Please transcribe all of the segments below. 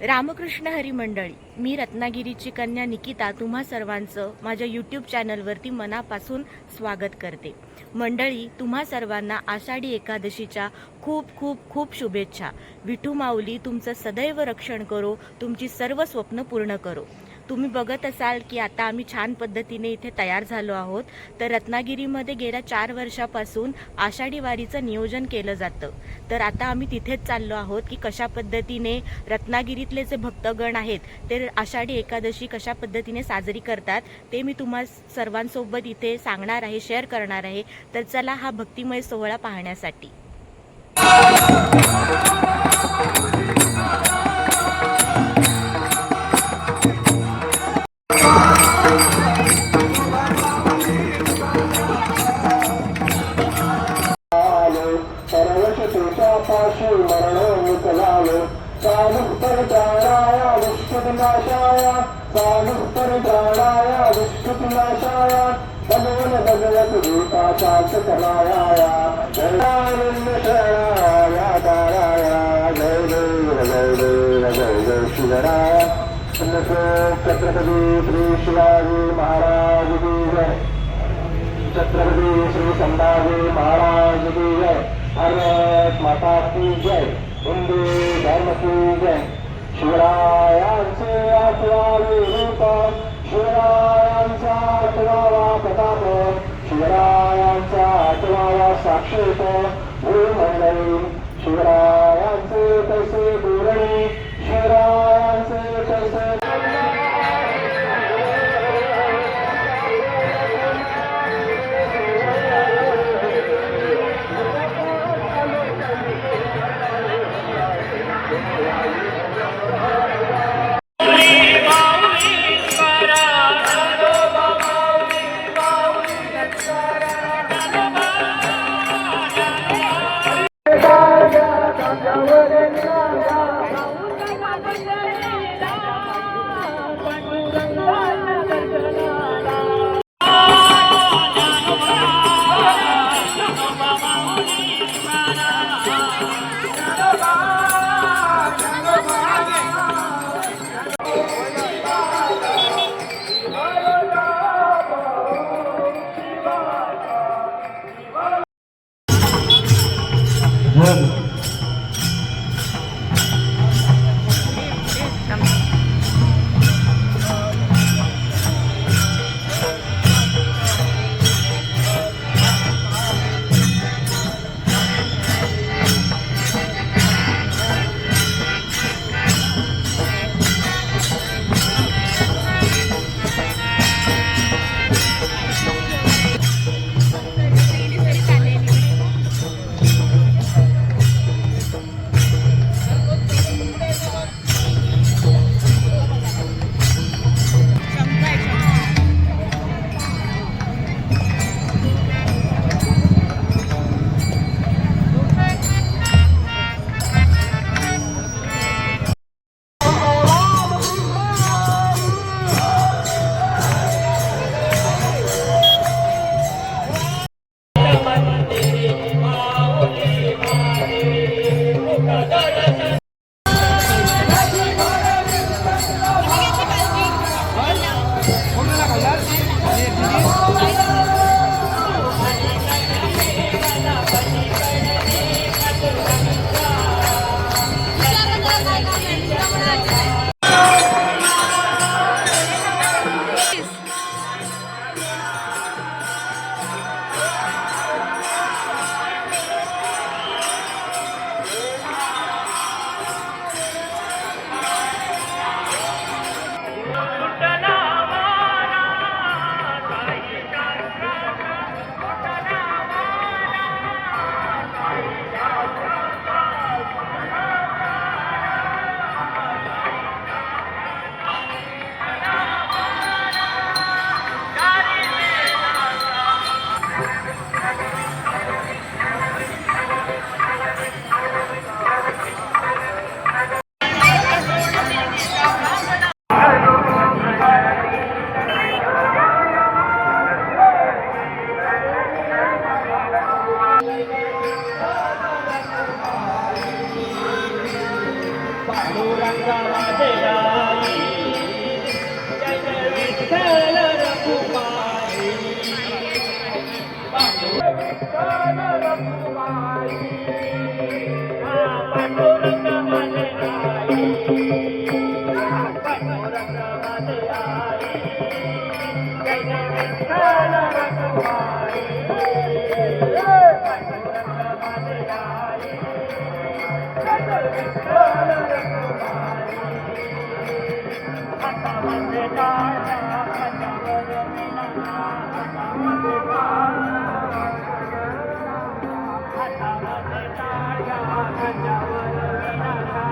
रामकृष्ण हरी मंडळी, मी रत्नागिरीची कन्या निकिता तुम्हा सर्वांचं माझ्या यूट्यूब चॅनलवरती मनापासून स्वागत करते. मंडळी, तुम्हा सर्वांना आषाढी एकादशीच्या खूप खूप खूप शुभेच्छा. विठू माऊली तुमचं सदैव रक्षण करो, तुमची सर्व स्वप्न पूर्ण करो. तुम्ही बघत असाल की आता आम्ही छान पद्धतीने इथे तयार झालो आहोत. तर रत्नागिरीमध्ये गेल्या 4 वर्षापासून आषाढी वारीचं नियोजन केलं जातं. तर आता आम्ही तिथेच चाललो आहोत की कशा पद्धतीने रत्नागिरीतले जे भक्तगण आहेत ते आषाढी एकादशी कशा पद्धतीने साजरी करतात ते मी तुम्हा सर्वांसोबत इथे सांगणार आहे, शेअर करणार आहे. तर चला हा भक्तिमय सोहळा पाहण्यासाठी. पाशी मरण मुकलालो सानुत्तर प्राणाय विश्वविनाशाय सानुत्तर प्राणाय विश्वविनाशाय भगवन भगवत गीता शांतकराय जयानंद शरणाय दाराय जय देव जय देव जय जय शिवराय. छत्रपती श्री शिवाजी महाराज की जय. छत्रपती श्री संभाजी महाराज की जय. भारत माता की जय. हिंदू धर्म की जय. शिवरायांचे आठवावे रूप, शिवरायांचा आठवावा प्रताप, शिवरायांचा आठवावा साक्षेप भूमंडळी. शिवरायांचे कैसे पूरणी, शिवरायांचे कैसे राधे आई जय जय विठ्ठल रखुमाई विठ्ठल रखुमाई पांडुरंग माझे आई पांडुरंग माझे आई जय जय विठ्ठल रखुमाई पांडुरंग माझे आई जय जय विठ्ठल रखुमाई हातामध्ये टाळ्या हातावर वीणा हातामध्ये हातामध्ये टाळ्या हातावर वीणा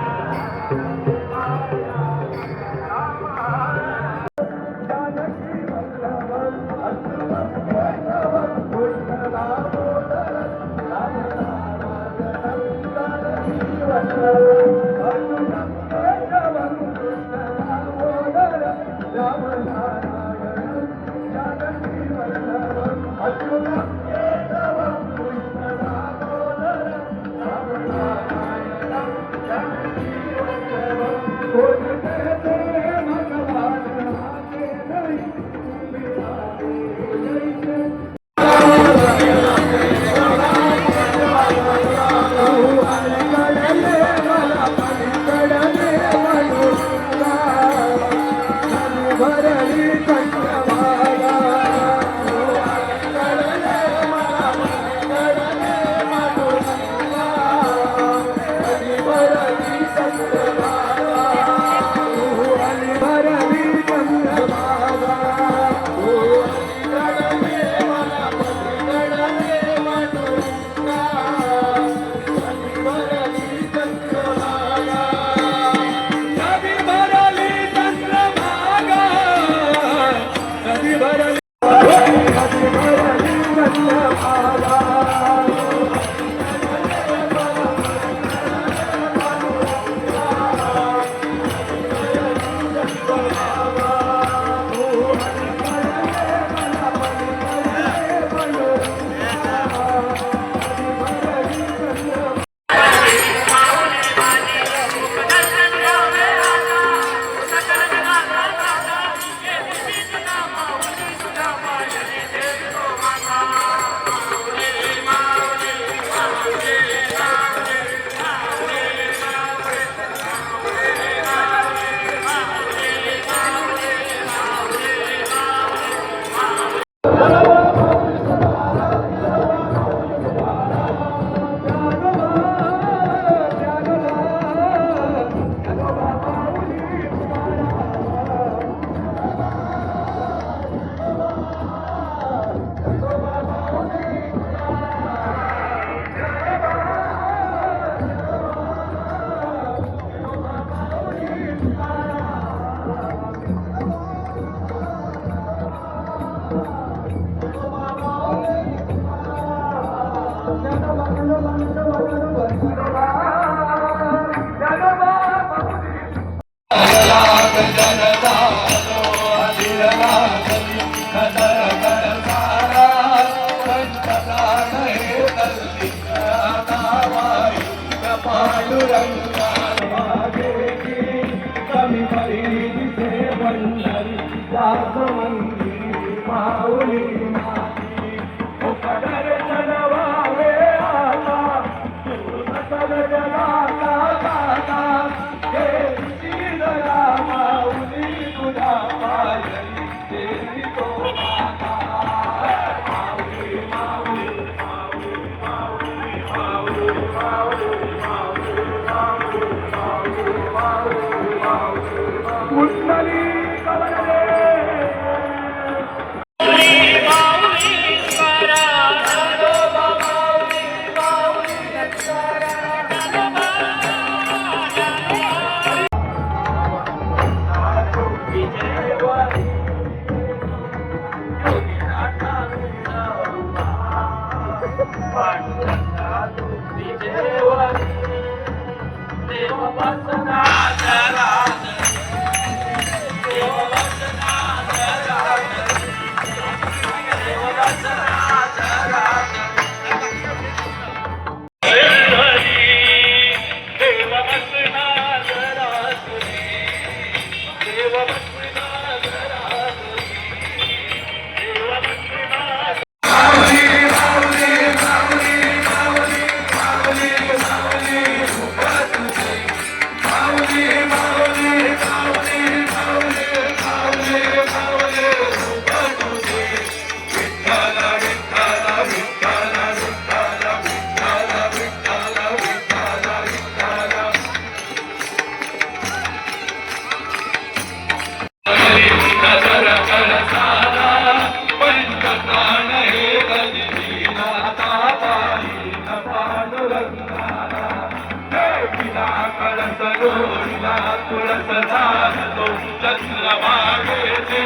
जोडला कळस जोडला तुळस झालो चंद्रभागेचे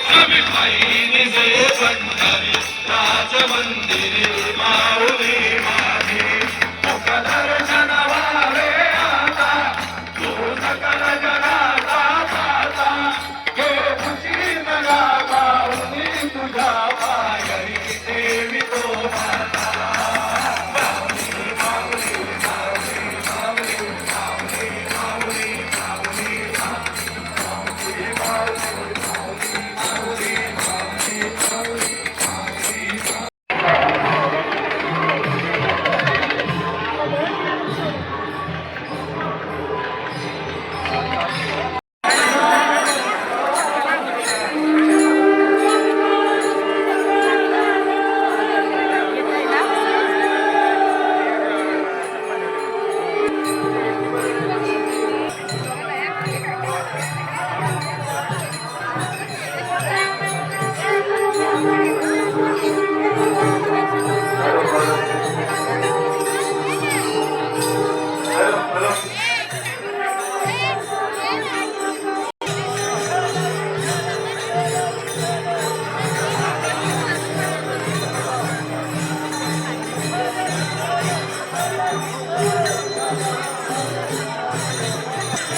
सविताईने जे पंढरी राज मंदिरे माऊली माझे मुख दर्शन व्हावे आता तू सकल जगाचा दाता हे खुशी नगा पाहुनी तुझ्या पायरी देवी तो माता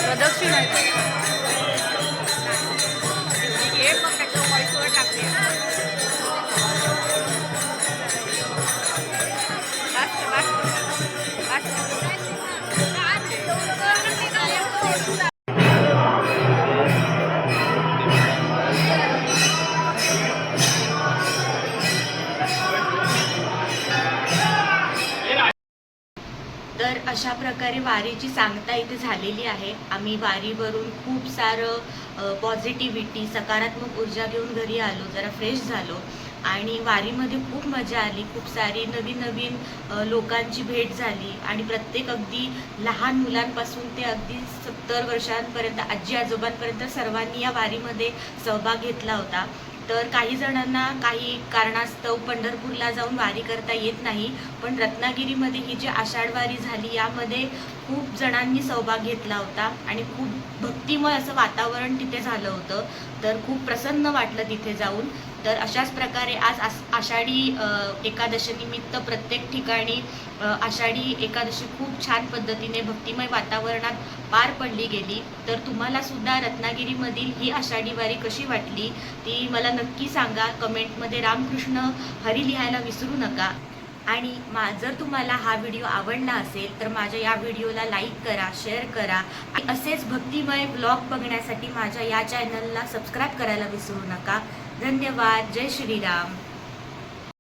प्रदक्षिण आहे हे मग त्याच्या व्हॉइसवर टाकते तर अशा प्रकारे वारीची सांगता इथे झालेली आहे. आम्ही वारीवरून खूप सारं पॉझिटिव्हिटी सकारात्मक ऊर्जा घेऊन घरी आलो, जरा फ्रेश झालो आणि वारीमध्ये खूप मजा आली. खूप सारी नवीन नवीन लोकांची भेट झाली आणि प्रत्येक अगदी लहान मुलांपासून ते अगदी 70 वर्षांपर्यंत आजी आजोबांपर्यंत सर्वांनी या वारीमध्ये सहभाग घेतला होता. तर काही जणांना काही कारणास्तव पंढरपूरला जाऊन वारी करता येत नाही, पण रत्नागिरीमध्ये ही जी आषाढ वारी झाली यामध्ये खूप जणांनी सहभाग घेतला होता आणि खूप भक्तिमय असं वातावरण तिथे झालं होतं. तर खूप प्रसन्न वाटलं तिथे जाऊन. तर अशाच प्रकारे आज आषाढी एकादशीनिमित्त प्रत्येक ठिकाणी आषाढी एकादशी खूप छान पद्धतीने भक्तिमय वातावरणात पार पडली गेली. तर तुम्हाला सुद्धा रत्नागिरीमधील ही आषाढी वारी कशी वाटली ती मला नक्की सांगा. कमेंटमध्ये रामकृष्ण हरी लिहायला विसरू नका. आणि जर तुम्हाला हा व्हिडिओ आवडला असेल तर माझ्या या व्हिडिओला लाईक करा, शेअर करा आणि असेच भक्तिमय ब्लॉग बघण्यासाठी माझ्या या चॅनलला सबस्क्राईब करायला विसरू नका. धन्यवाद. जय श्रीराम.